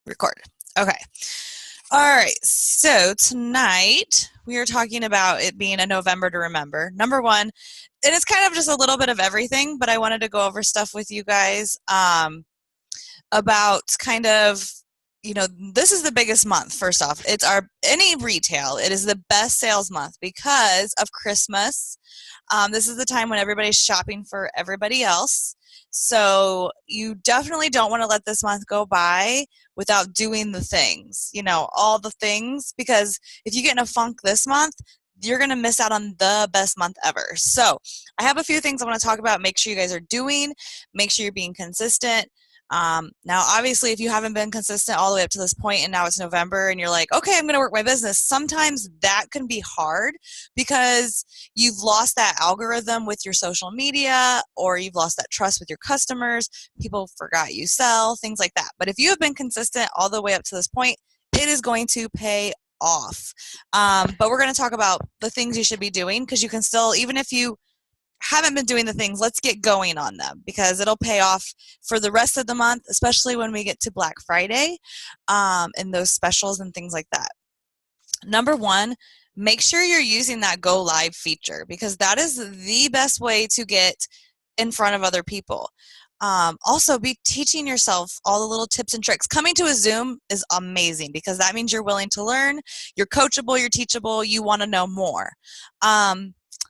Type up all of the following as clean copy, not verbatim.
Record. Okay. All right. So tonight we are talking about it being a November to remember. Number one, and it's kind of just a little bit of everything, but I wanted to go over stuff with you guys about kind of, this is the biggest month. First off, it's any retail. It is the best sales month because of Christmas. This is the time when everybody's shopping for everybody else. So you definitely don't want to let this month go by without doing the things, all the things, because if you get in a funk this month, you're going to miss out on the best month ever. So I have a few things I want to talk about. Make sure you guys are doing, make sure you're being consistent. Now, obviously, if you haven't been consistent all the way up to this point and now it's November and you're like, okay, I'm going to work my business, sometimes that can be hard because you've lost that algorithm with your social media, or you've lost that trust with your customers. People forgot you sell, things like that. But if you have been consistent all the way up to this point, it is going to pay off. But we're going to talk about the things you should be doing, because you can still, even if you haven't been doing the things, let's get going on them, because it'll pay off for the rest of the month, especially when we get to Black Friday and those specials and things like that. Number one, make sure you're using that go live feature, because that is the best way to get in front of other people. Also, be teaching yourself all the little tips and tricks. Coming to a Zoom is amazing because that means you're willing to learn, you're coachable, you're teachable, you want to know more.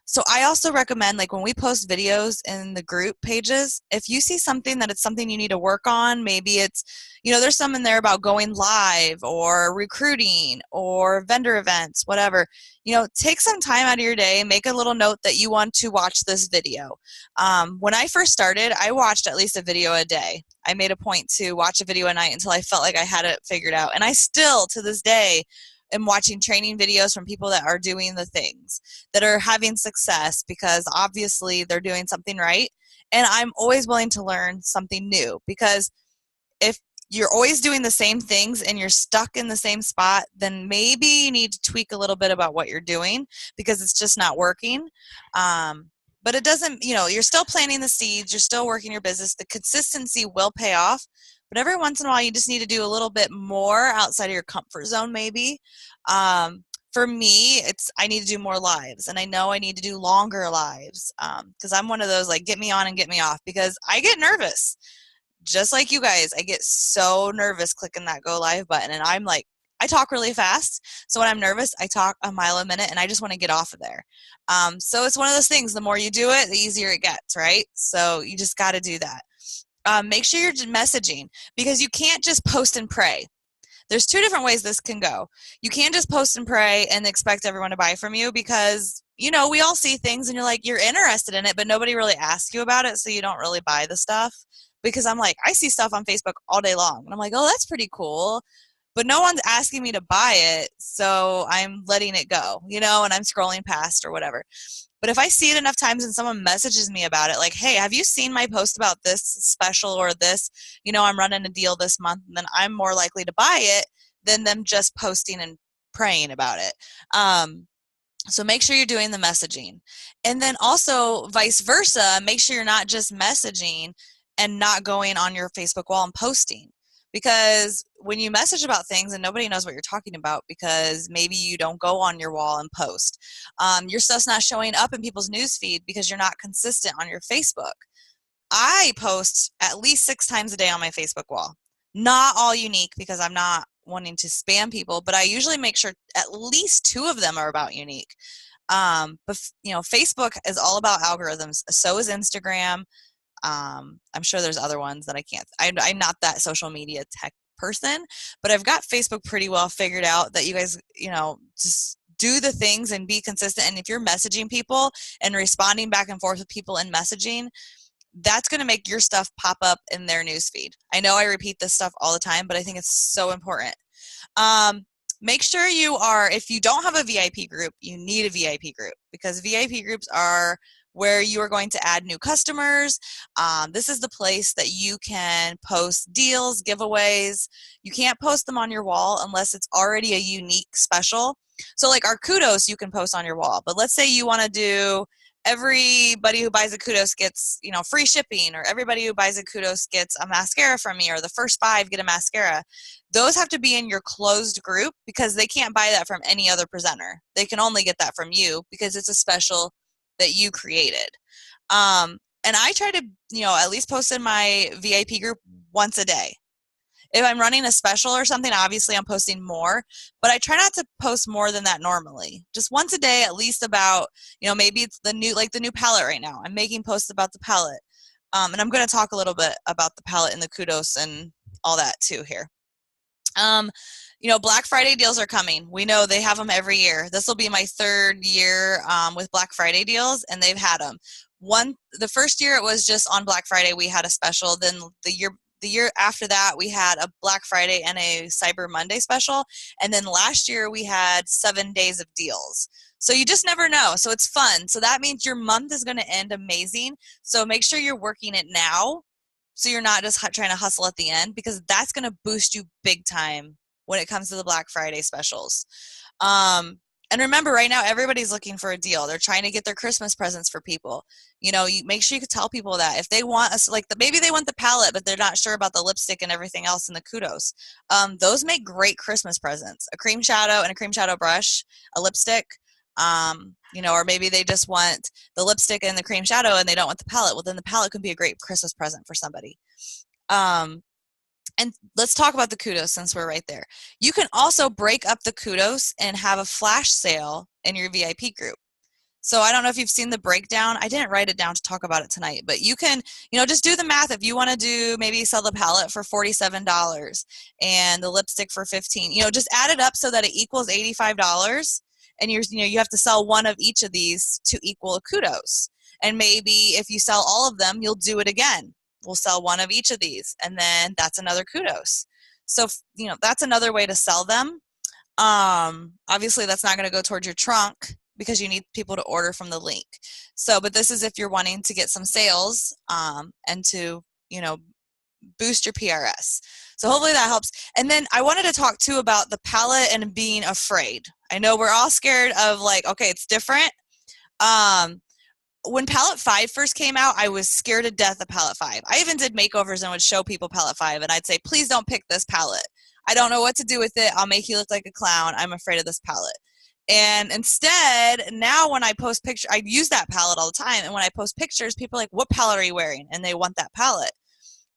So I also recommend, like when we post videos in the group pages, if you see something that it's something you need to work on, maybe it's, there's some in there about going live or recruiting or vendor events, whatever, take some time out of your day, make a little note that you want to watch this video. When I first started, I watched at least a video a day. I made a point to watch a video a night until I felt like I had it figured out. And I still, to this day, am watching training videos from people that are doing the things, that are having success, because obviously they're doing something right. And I'm always willing to learn something new, because if you're always doing the same things and you're stuck in the same spot, then maybe you need to tweak a little bit about what you're doing, because it's just not working. But it doesn't, you're still planting the seeds, you're still working your business. The consistency will pay off. But every once in a while, you just need to do a little bit more outside of your comfort zone, maybe. For me, I need to do more lives, and I know I need to do longer lives, because I'm one of those, like, get me on and get me off, because I get nervous. Just like you guys, I get so nervous clicking that go live button, and I'm like, I talk really fast, so when I'm nervous, I talk a mile a minute, and I just want to get off of there. So it's one of those things, the more you do it, the easier it gets, right? So you just got to do that. Make sure you're messaging, because you can't just post and pray. There's two different ways this can go. You can't just post and pray and expect everyone to buy from you, because, we all see things and you're like, you're interested in it, but nobody really asks you about it, so you don't really buy the stuff. Because I'm like, I see stuff on Facebook all day long, and I'm like, oh, that's pretty cool, but no one's asking me to buy it, so I'm letting it go, and I'm scrolling past or whatever. But if I see it enough times and someone messages me about it, like, hey, have you seen my post about this special or this, I'm running a deal this month, and then I'm more likely to buy it than them just posting and praying about it. So make sure you're doing the messaging. And then also vice versa, make sure you're not just messaging and not going on your Facebook wall and posting. Because when you message about things and nobody knows what you're talking about, because maybe you don't go on your wall and post, your stuff's not showing up in people's newsfeed because you're not consistent on your Facebook. I post at least 6 times a day on my Facebook wall. Not all unique, because I'm not wanting to spam people, but I usually make sure at least 2 of them are about unique. But Facebook is all about algorithms. So is Instagram. I'm sure there's other ones that I can't. I'm not that social media tech person, but I've got Facebook pretty well figured out, that you guys, just do the things and be consistent. And if you're messaging people and responding back and forth with people in messaging, that's going to make your stuff pop up in their newsfeed. I know I repeat this stuff all the time, but I think it's so important. Make sure if you don't have a VIP group, you need a VIP group, because VIP groups are where you are going to add new customers. This is the place that you can post deals, giveaways. You can't post them on your wall unless it's already a unique special. So like our kudos, you can post on your wall. But let's say you want to do everybody who buys a kudos gets, free shipping, or everybody who buys a kudos gets a mascara from me, or the first 5 get a mascara. Those have to be in your closed group because they can't buy that from any other presenter. They can only get that from you because it's a special that you created. And I try to, at least post in my VIP group once a day. If I'm running a special or something, obviously I'm posting more, but I try not to post more than that normally. Just once a day, at least about, maybe it's the new palette right now. I'm making posts about the palette. And I'm going to talk a little bit about the palette and the kudos and all that too here. Black Friday deals are coming. We know they have them every year. This will be my 3rd year with Black Friday deals, and they've had them. The first year it was just on Black Friday we had a special. Then the year after that, we had a Black Friday and a Cyber Monday special. And then last year, we had 7 days of deals. So you just never know. So it's fun. So that means your month is going to end amazing. So make sure you're working it now, so you're not just trying to hustle at the end, because that's going to boost you big time when it comes to the Black Friday specials. And remember, right now, everybody's looking for a deal. They're trying to get their Christmas presents for people. You make sure you can tell people that if they want us, maybe they want the palette, but they're not sure about the lipstick and everything else in the kudos. Those make great Christmas presents. A cream shadow and a cream shadow brush, a lipstick, or maybe they just want the lipstick and the cream shadow and they don't want the palette. Well, then the palette could be a great Christmas present for somebody. And let's talk about the kudos since we're right there. You can also break up the kudos and have a flash sale in your VIP group. So I don't know if you've seen the breakdown. I didn't write it down to talk about it tonight, but you can, just do the math. If you want to maybe sell the palette for $47 and the lipstick for $15, just add it up so that it equals $85. And you have to sell one of each of these to equal a kudos. And maybe if you sell all of them, you'll do it again. We'll sell one of each of these, and then that's another kudos. So, that's another way to sell them. Obviously, that's not going to go towards your trunk because you need people to order from the link. So, but this is if you're wanting to get some sales and to, boost your PRS. So hopefully that helps. And then I wanted to talk too about the palette and being afraid. I know we're all scared of okay, it's different. When Palette 5 first came out, I was scared to death of Palette 5. I even did makeovers and would show people Palette 5, and I'd say, please don't pick this palette. I don't know what to do with it. I'll make you look like a clown. I'm afraid of this palette. And instead, now when I post pictures, I use that palette all the time, and when I post pictures, people are like, what palette are you wearing? And they want that palette.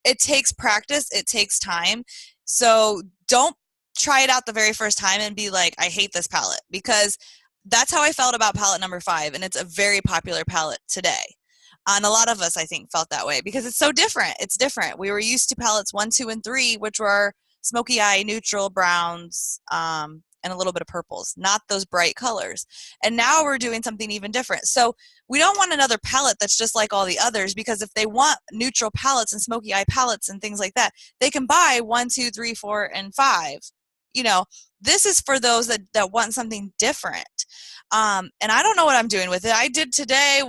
It takes practice. It takes time. So don't try it out the very first time and be like, I hate this palette, because that's how I felt about palette number 5, and it's a very popular palette today. And a lot of us, I think, felt that way because it's so different. It's different. We were used to palettes 1, 2, and 3, which were smoky eye, neutral browns, and a little bit of purples, not those bright colors. And now we're doing something even different. So we don't want another palette that's just like all the others, because if they want neutral palettes and smoky eye palettes and things like that, they can buy 1, 2, 3, 4, and 5. This is for those that want something different. And I don't know what I'm doing with it. I did today.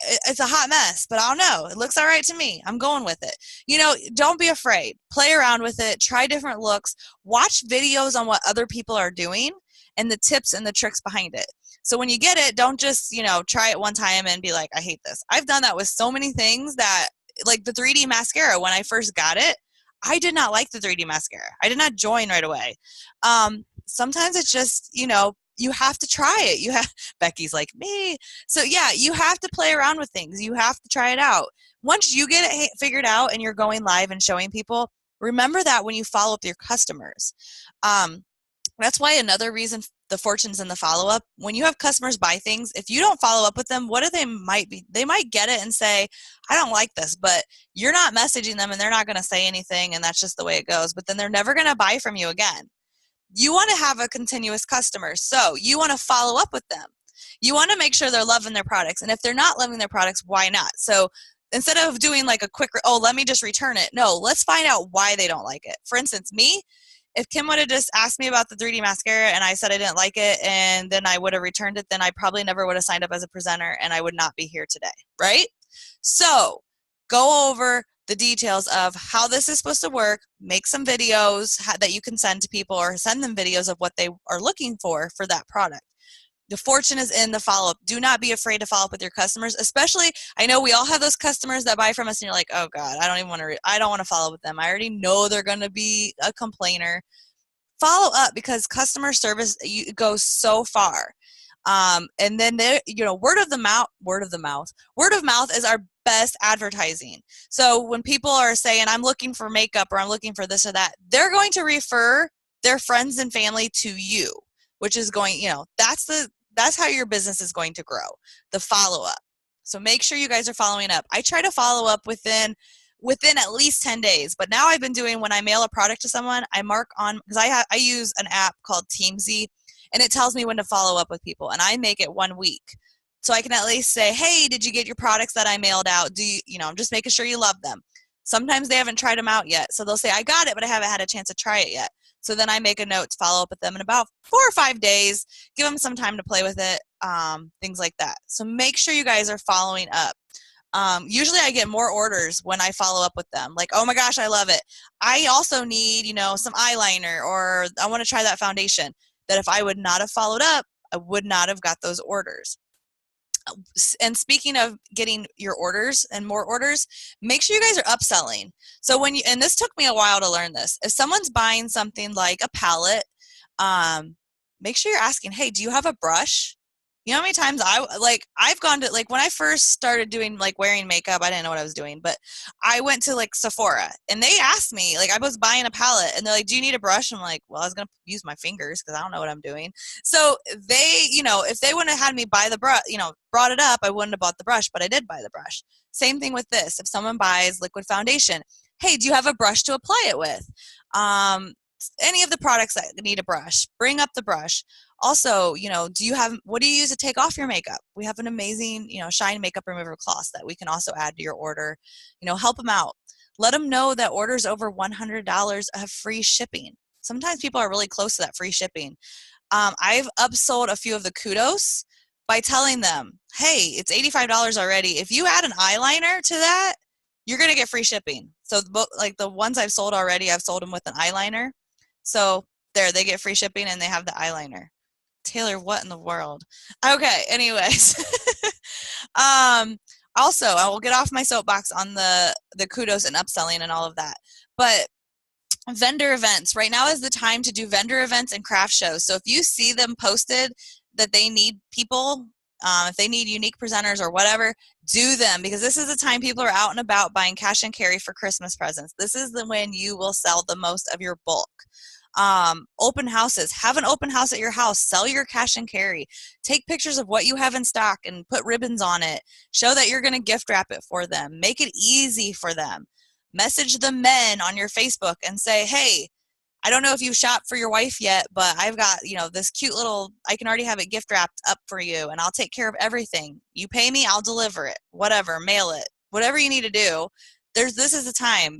It's a hot mess, but I don't know. It looks all right to me. I'm going with it. Don't be afraid. Play around with it. Try different looks. Watch videos on what other people are doing and the tips and the tricks behind it. So when you get it, don't just, try it one time and be like, I hate this. I've done that with so many things, that like the 3D mascara, when I first got it, I did not like the 3D mascara. I did not join right away. Sometimes it's just, you have to try it. Becky's like me. So yeah, you have to play around with things. You have to try it out. Once you get it figured out and you're going live and showing people, remember that when you follow up with your customers. That's why another reason the fortunes in the follow-up, when you have customers buy things, if you don't follow up with them, they might get it and say, I don't like this, but you're not messaging them and they're not going to say anything, and that's just the way it goes. But then they're never going to buy from you again. You want to have a continuous customer, so you want to follow up with them. You want to make sure they're loving their products, and if they're not loving their products, why not? So instead of doing like a quick, let me just return it, no, let's find out why they don't like it. For instance, me, if Kim would have just asked me about the 3D mascara and I said I didn't like it and then I would have returned it, then I probably never would have signed up as a presenter and I would not be here today, right? So go over the details of how this is supposed to work, make some videos that you can send to people, or send them videos of what they are looking for that product. The fortune is in the follow-up. Do not be afraid to follow up with your customers, especially, I know we all have those customers that buy from us and you're like, oh God, I don't want to follow up with them. I already know they're going to be a complainer. Follow up, because customer service goes so far. And then word of mouth is our best advertising. So when people are saying, I'm looking for makeup or I'm looking for this or that, they're going to refer their friends and family to you, which is going, that's how your business is going to grow, the follow up. So make sure you guys are following up. I try to follow up within at least 10 days. But now I've been doing, when I mail a product to someone, I mark on, because I use an app called Teamsy, and it tells me when to follow up with people, and I make it 1 week. So I can at least say, hey, did you get your products that I mailed out? I'm just making sure you love them. Sometimes they haven't tried them out yet. So they'll say, I got it, but I haven't had a chance to try it yet. So then I make a note to follow up with them in about 4 or 5 days, give them some time to play with it, things like that. So make sure you guys are following up. Usually I get more orders when I follow up with them. Like, oh my gosh, I love it. I also need, some eyeliner, or I want to try that foundation. That if I would not have followed up, I would not have got those orders. And speaking of getting your orders and more orders, make sure you guys are upselling. So and this took me a while to learn this. If someone's buying something like a palette, make sure you're asking, hey, do you have a brush? You know how many times I've gone to, like, when I first started doing, like, wearing makeup, I didn't know what I was doing, but I went to, like, Sephora, and they asked me, like, I was buying a palette, and they're like, do you need a brush? I'm like, well, I was going to use my fingers because I don't know what I'm doing. So they, if they wouldn't have had me buy the brush, brought it up, I wouldn't have bought the brush, but I did buy the brush. Same thing with this. If someone buys liquid foundation, hey, do you have a brush to apply it with? Any of the products that need a brush, bring up the brush. Also, what do you use to take off your makeup? We have an amazing, Shine Makeup Remover cloth that we can also add to your order. Help them out. Let them know that orders over $100 have free shipping. Sometimes people are really close to that free shipping. I've upsold a few of the Kudos by telling them, hey, it's $85 already. If you add an eyeliner to that, you're going to get free shipping. So like the ones I've sold already, I've sold them with an eyeliner. So there, they get free shipping and they have the eyeliner. Taylor, what in the world? Okay, anyways. Also, I will get off my soapbox on the Kudos and upselling and all of that. But vendor events. Right now is the time to do vendor events and craft shows. So if you see them posted that they need people, if they need unique presenters or whatever, do them, because this is the time people are out and about buying cash and carry for Christmas presents. This is when you will sell the most of your bulk. Open houses. Have an open house at your house. Sell your cash and carry. Take pictures of what you have in stock and put ribbons on it. Show that you're going to gift wrap it for them. Make it easy for them. Message the men on your Facebook and say, hey, I don't know if you've shopped for your wife yet, but I've got, this cute little, I can already have it gift wrapped up for you, and I'll take care of everything. You pay me, I'll deliver it. Whatever, mail it. Whatever you need to do. This is the time,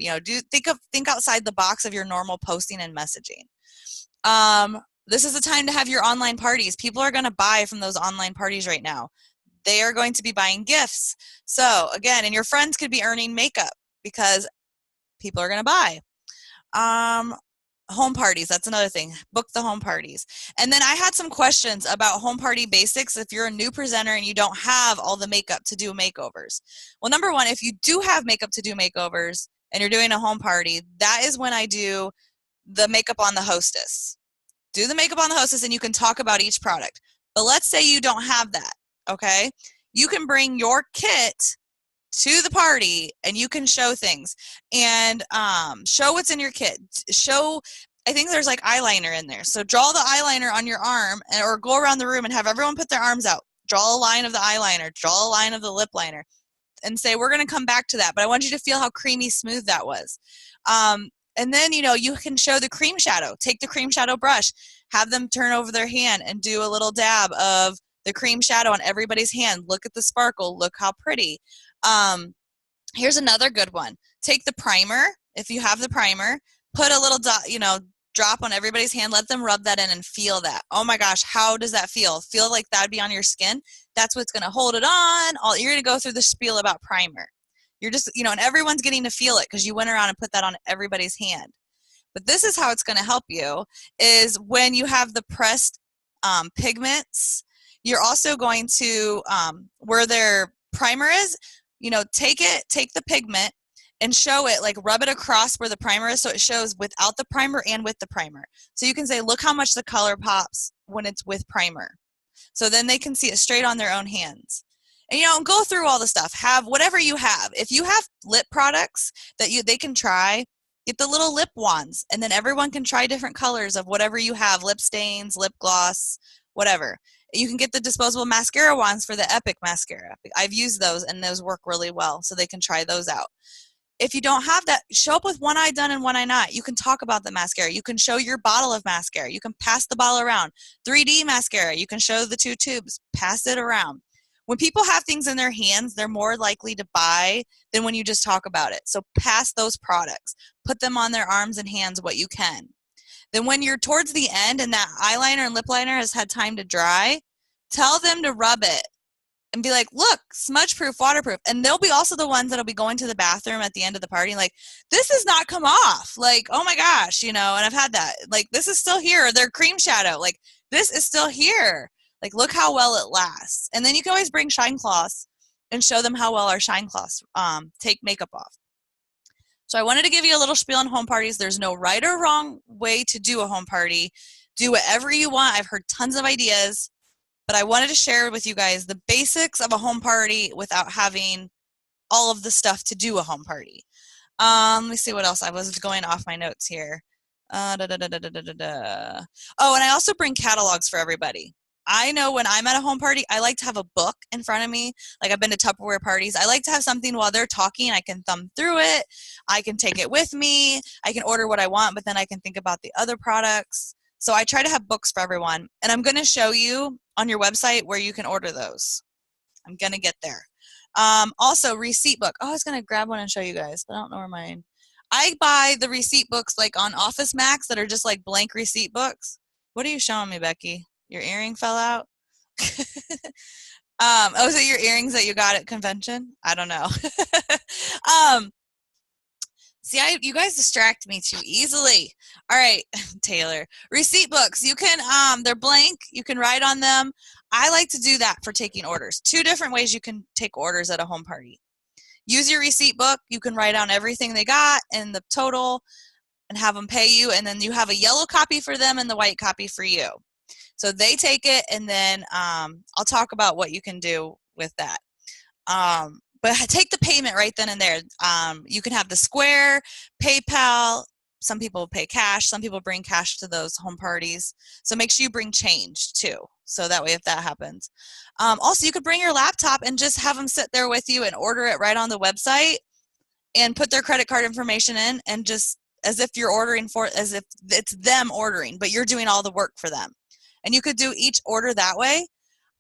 think outside the box of your normal posting and messaging. This is the time to have your online parties. People are going to buy from those online parties right now. They are going to be buying gifts. So again, and your friends could be earning makeup because people are going to buy. Home parties, that's another thing. Book the home parties. And then I had some questions about home party basics if you're a new presenter and you don't have all the makeup to do makeovers. Well, number one, if you do have makeup to do makeovers and you're doing a home party, that is when I do the makeup on the hostess. Do the makeup on the hostess and you can talk about each product. But let's say you don't have that, okay? You can bring your kit to the party and you can show things and show what's in your kit. I think there's like eyeliner in there. So draw the eyeliner on your arm or go around the room and have everyone put their arms out. Draw a line of the eyeliner, draw a line of the lip liner and say, we're going to come back to that, but I want you to feel how creamy smooth that was. And then, you can show the cream shadow. Take the cream shadow brush, have them turn over their hand and do a little dab of the cream shadow on everybody's hand. Look at the sparkle. Look how pretty. Here's another good one. Take the primer. If you have the primer, put a little drop on everybody's hand. Let them rub that in and feel that. Oh my gosh, how does that feel? Feel like that'd be on your skin? That's what's going to hold it on. You're going to go through the spiel about primer. You're just, and everyone's getting to feel it because you went around and put that on everybody's hand. But this is how it's going to help you is when you have the pressed pigments, You're also going to, where their primer is, take the pigment and show it, like rub it across where the primer is so it shows without the primer and with the primer. So you can say, look how much the color pops when it's with primer. So then they can see it straight on their own hands. And go through all the stuff. Have whatever you have. If you have lip products that they can try, get the little lip wands, and then everyone can try different colors of whatever you have, lip stains, lip gloss, whatever. You can get the disposable mascara wands for the Epic mascara. I've used those, and those work really well, so they can try those out. If you don't have that, show up with one eye done and one eye not. You can talk about the mascara. You can show your bottle of mascara. You can pass the bottle around. 3D mascara, you can show the 2 tubes. Pass it around. When people have things in their hands, they're more likely to buy than when you just talk about it. So pass those products. Put them on their arms and hands what you can. Then when you're towards the end and that eyeliner and lip liner has had time to dry, tell them to rub it and be like, look, smudge proof, waterproof. And they'll be also the ones that'll be going to the bathroom at the end of the party like, this has not come off. Like, oh my gosh, and I've had that. Like, this is still here. Or their cream shadow. Like, this is still here. Like, look how well it lasts. And then you can always bring shine cloths and show them how well our shine cloths take makeup off. So I wanted to give you a little spiel on home parties. There's no right or wrong way to do a home party. Do whatever you want. I've heard tons of ideas. But I wanted to share with you guys the basics of a home party without having all of the stuff to do a home party. Let me see what else. I was going off my notes here. Oh, and I also bring catalogs for everybody. I know when I'm at a home party, I like to have a book in front of me. Like, I've been to Tupperware parties. I like to have something while they're talking. I can thumb through it. I can take it with me. I can order what I want, but then I can think about the other products. So I try to have books for everyone. And I'm going to show you on your website where you can order those. I'm going to get there. Also, receipt book. Oh, I was going to grab one and show you guys, but I don't know where mine. I buy the receipt books like on Office Max that are just like blank receipt books. What are you showing me, Becky? Your earring fell out? Oh, so your earrings that you got at convention? I don't know. See, you guys distract me too easily. All right, Taylor. Receipt books. You can, they're blank. You can write on them. I like to do that for taking orders. 2 different ways you can take orders at a home party. Use your receipt book. You can write down everything they got and the total and have them pay you. And then you have a yellow copy for them and the white copy for you. So they take it, and then I'll talk about what you can do with that. But take the payment right then and there. You can have the Square, PayPal. Some people pay cash. Some people bring cash to those home parties. So make sure you bring change too. So that way if that happens. Also, you could bring your laptop and just have them sit there with you and order it right on the website and put their credit card information in, and just as if you're ordering as if it's them ordering, but you're doing all the work for them. And you could do each order that way.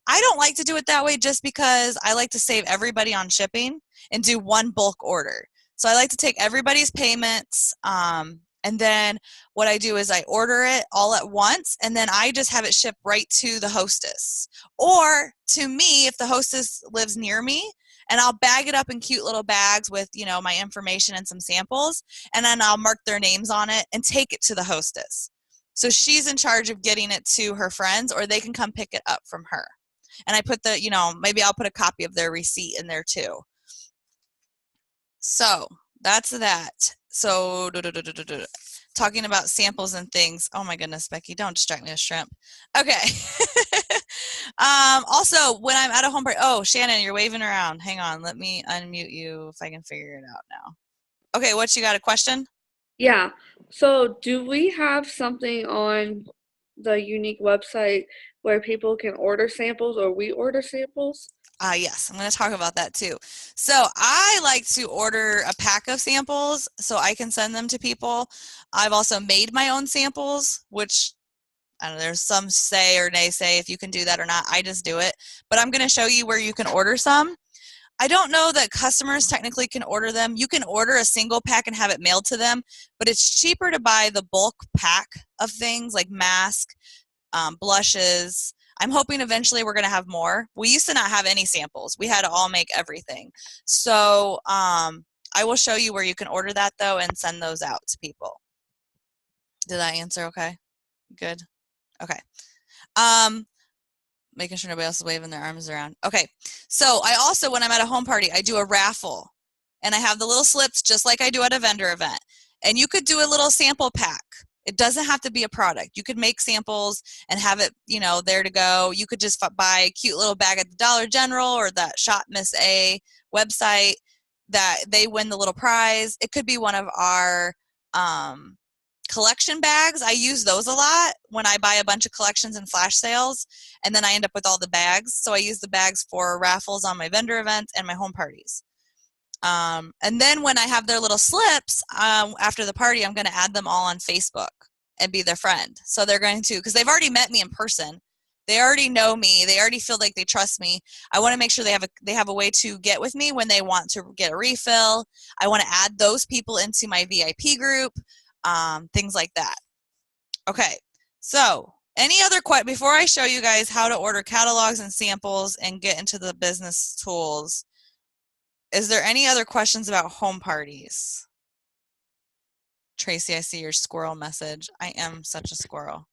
I don't like to do it that way just because I like to save everybody on shipping and do one bulk order. So I like to take everybody's payments, and then what I do is I order it all at once, and then I just have it shipped right to the hostess or to me if the hostess lives near me, and I'll bag it up in cute little bags with, my information and some samples, and then I'll mark their names on it and take it to the hostess. So she's in charge of getting it to her friends, or they can come pick it up from her. And I put maybe I'll put a copy of their receipt in there too. So that's that. So talking about samples and things. Oh my goodness, Becky, don't distract me with shrimp. Okay. Also, when I'm at a home party, oh, Shannon, you're waving around. Hang on, let me unmute you if I can figure it out now. Okay, what, you got a question? Yeah. So do we have something on the unique website where people can order samples, or we order samples? Yes, I'm going to talk about that too. So I like to order a pack of samples so I can send them to people. I've also made my own samples, which I don't know, there's some say or naysay if you can do that or not. I just do it. But I'm going to show you where you can order some. I don't know that customers technically can order them. You can order a single pack and have it mailed to them, but it's cheaper to buy the bulk pack of things like mask, blushes. I'm hoping eventually we're going to have more. We used to not have any samples. We had to all make everything. So I will show you where you can order that though and send those out to people. Did that answer okay? Good. Okay. making sure nobody else is waving their arms around. Okay, so I also, when I'm at a home party, I do a raffle, and I have the little slips just like I do at a vendor event. And you could do a little sample pack. It doesn't have to be a product. You could make samples and have it, there to go. You could just buy a cute little bag at the Dollar General or that Shop Miss A website that they win the little prize. It could be one of our collection bags. I use those a lot when I buy a bunch of collections and flash sales, and then I end up with all the bags. So I use the bags for raffles on my vendor events and my home parties. And then when I have their little slips after the party, I'm going to add them all on Facebook and be their friend. So they're going to, because they've already met me in person. They already know me. They already feel like they trust me. I want to make sure they have a way to get with me when they want to get a refill. I want to add those people into my VIP group, things like that. Okay, so any other before I show you guys how to order catalogs and samples and get into the business tools, is there any other questions about home parties? Tracy, I see your squirrel message. I am such a squirrel.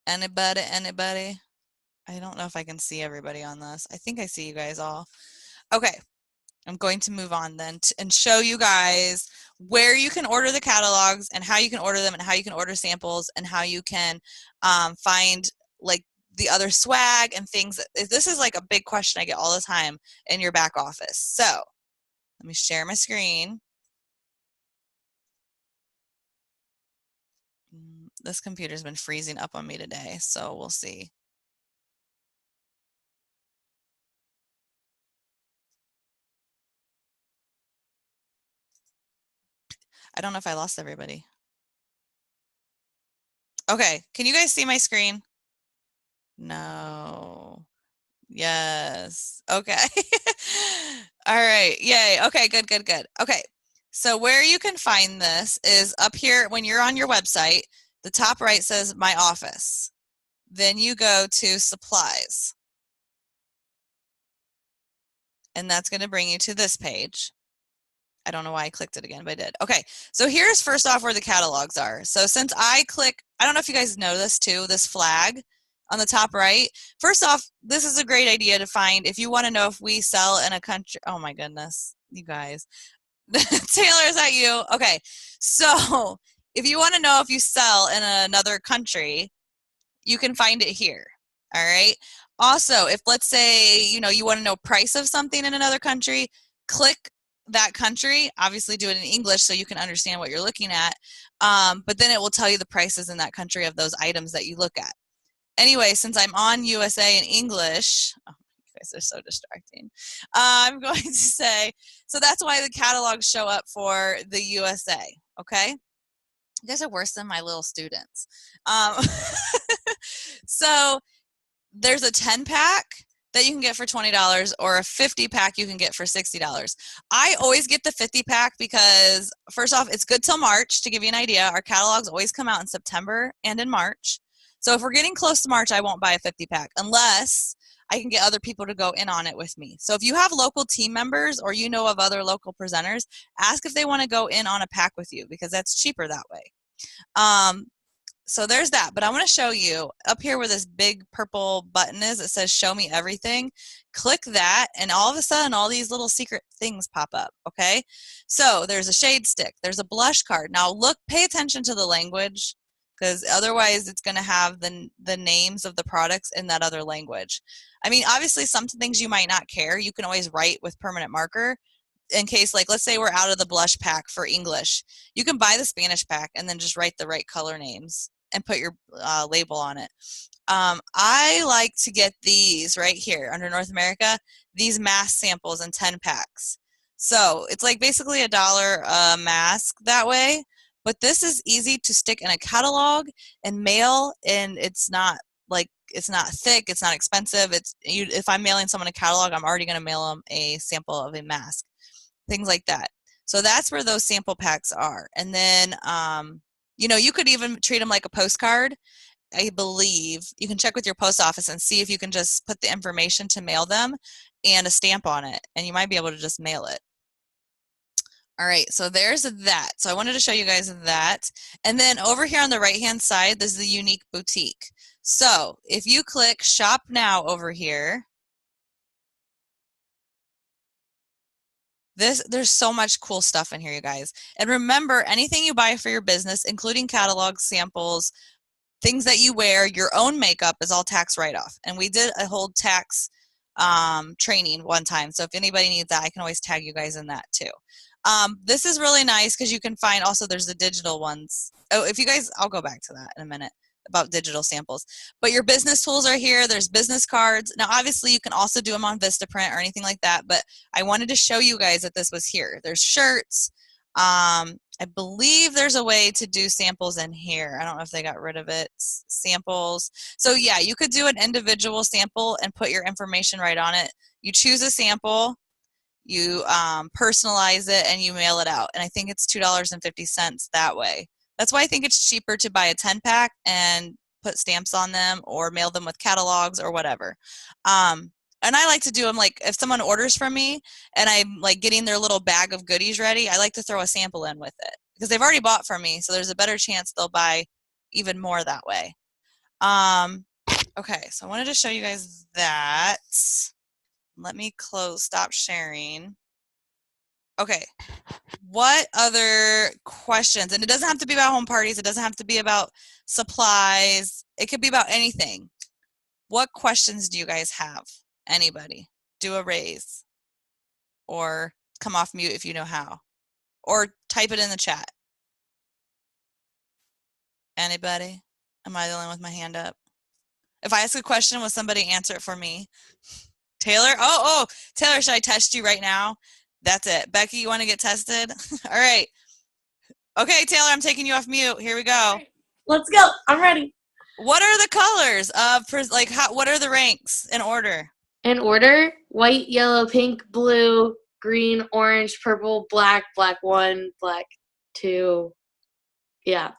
Anybody? I don't know if I can see everybody on this. I think I see you guys all. Okay, I'm going to move on then and show you guys where you can order the catalogs and how you can order them and how you can order samples and how you can find like the other swag and things. This is like a big question I get all the time in your back office. So let me share my screen. This computer's been freezing up on me today, so we'll see. I don't know if I lost everybody. Okay, can you guys see my screen? No. Yes. Okay. All right. Yay. Okay, good. Okay. So where you can find this is up here when you're on your website, the top right says My Office. Then you go to Supplies. And that's going to bring you to this page. I don't know why I clicked it again, but I did. Okay, so here's first off where the catalogs are. So since I click, I don't know if you guys know this too, this flag on the top right. First off, this is a great idea to find if you want to know if we sell in a country. Oh my goodness, you guys. Taylor, is that you? Okay, so if you want to know if you sell in another country, you can find it here. All right. Also, if let's say, you want to know price of something in another country, click that country. Obviously do it in English so you can understand what you're looking at. But then it will tell you the prices in that country of those items that you look at. Anyway, since I'm on USA in English, oh, you guys are so distracting. I'm going to say, so that's why the catalogs show up for the USA. Okay. You guys are worse than my little students. So there's a 10-pack that you can get for $20 or a 50-pack you can get for $60. I always get the 50-pack because, first off, it's good till March. To give you an idea, our catalogs always come out in September and in March. So if we're getting close to March, I won't buy a 50-pack unless I can get other people to go in on it with me. So if you have local team members or you know of other local presenters, ask if they want to go in on a pack with you because that's cheaper that way. So there's that, but I want to show you up here where this big purple button is. It says show me everything. Click that and all of a sudden all these little secret things pop up. Okay, so there's a shade stick, there's a blush card. Now look, pay attention to the language because otherwise it's going to have the names of the products in that other language. I mean, obviously some things you might not care. You can always write with permanent marker in case, like, let's say we're out of the blush pack for English. You can buy the Spanish pack and then just write the right color names and put your label on it. I like to get these right here under North America, these mask samples in 10 packs. So it's like basically $1 a mask that way, but this is easy to stick in a catalog and mail, and it's not thick, it's not expensive. If I'm mailing someone a catalog, I'm already going to mail them a sample of a mask, things like that. So that's where those sample packs are. And then you could even treat them like a postcard. I believe you can check with your post office and see if you can just put the information to mail them and a stamp on it, and you might be able to just mail it. All right, so there's that. So I wanted to show you guys that. And then over here on the right-hand side, there's the unique boutique. So if you click shop now over here, there's so much cool stuff in here, you guys. And remember, anything you buy for your business, including catalogs, samples, things that you wear, your own makeup is all tax write-off. And we did a whole tax training one time. So if anybody needs that, I can always tag you guys in that too. This is really nice because you can find also there's the digital ones. Oh, if you guys, I'll go back to that in a minute about digital samples. But your business tools are here. There's business cards. Now, obviously, you can also do them on Vistaprint or anything like that. But I wanted to show you guys that this was here. There's shirts. I believe there's a way to do samples in here. I don't know if they got rid of it. Samples. So yeah, you could do an individual sample and put your information right on it. You choose a sample, you personalize it, and you mail it out. And I think it's $2.50 that way. That's why I think it's cheaper to buy a 10-pack and put stamps on them or mail them with catalogs or whatever. And I like to do them like if someone orders from me and I'm like getting their little bag of goodies ready, I like to throw a sample in with it because they've already bought from me, so there's a better chance they'll buy even more that way. Okay, so I wanted to show you guys that. Let me stop sharing. Okay, what other questions? And it doesn't have to be about home parties. It doesn't have to be about supplies. It could be about anything. What questions do you guys have? Anybody? Do a raise. Or come off mute if you know how. Or type it in the chat. Anybody? Am I the only one with my hand up? If I ask a question, will somebody answer it for me? Taylor? Oh, Taylor, should I test you right now? That's it. Becky, you want to get tested? All right. Okay, Taylor, I'm taking you off mute. Here we go. Let's go. I'm ready. What are the colors of, what are the ranks in order? In order, white, yellow, pink, blue, green, orange, purple, black, black 1, black 2. Yeah.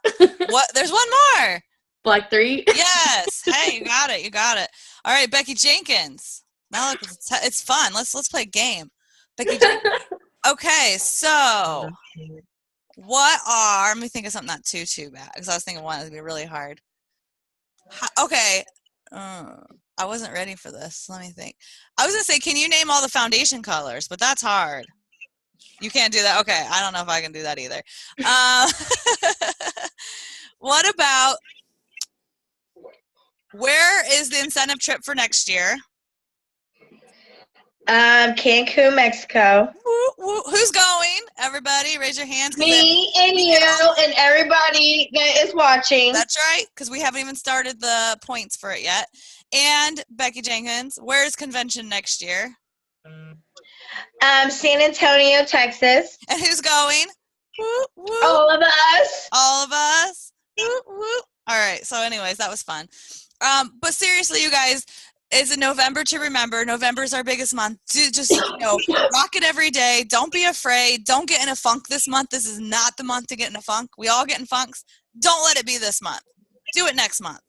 What? There's one more. Black 3. Yes. Hey, you got it. You got it. All right, Becky Jenkins. Now look, it's fun. Let's play a game. Becky Jenkins. Okay, so let me think of something not too bad because I was thinking one would be really hard. Okay. I wasn't ready for this. Let me think. I was going to say, can you name all the foundation colors? But that's hard. You can't do that? Okay. I don't know if I can do that either. What about, where is the incentive trip for next year? Cancun, Mexico. Who's going? Everybody, raise your hands. Me and you and everybody that is watching. That's right, because we haven't even started the points for it yet. And Becky Jenkins, where's convention next year? San Antonio, Texas. And who's going? All of us. All of us. All right. So, anyways, that was fun. But seriously, you guys, it's a November to remember. November is our biggest month. Just rock it every day. Don't be afraid. Don't get in a funk this month. This is not the month to get in a funk. We all get in funks. Don't let it be this month. Do it next month.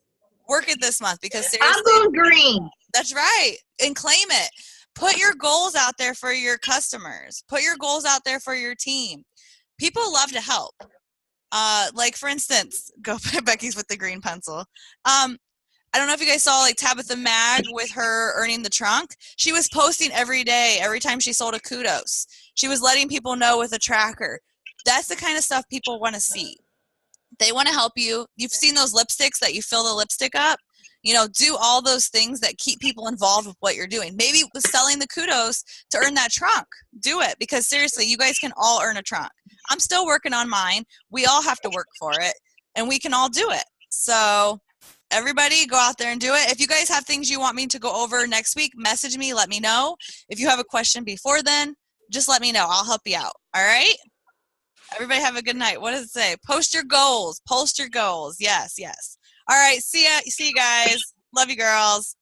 Work it this month because seriously, I'm going green. That's right. And claim it. Put your goals out there for your customers. Put your goals out there for your team. People love to help. Like for instance, go Becky's with the green pencil. I don't know if you guys saw like Tabitha Mag with her earning the trunk. She was posting every day, every time she sold a kudos. She was letting people know with a tracker. That's the kind of stuff people want to see. They want to help you. You've seen those lipsticks that you fill the lipstick up. Do all those things that keep people involved with what you're doing. Maybe selling the kudos to earn that trunk. Do it because seriously, you guys can all earn a trunk. I'm still working on mine. We all have to work for it and we can all do it. So everybody go out there and do it. If you guys have things you want me to go over next week, message me, let me know. If you have a question before then, just let me know. I'll help you out. All right? Everybody have a good night. What does it say? Post your goals. Post your goals. Yes, yes. All right. See ya. See you guys. Love you, girls.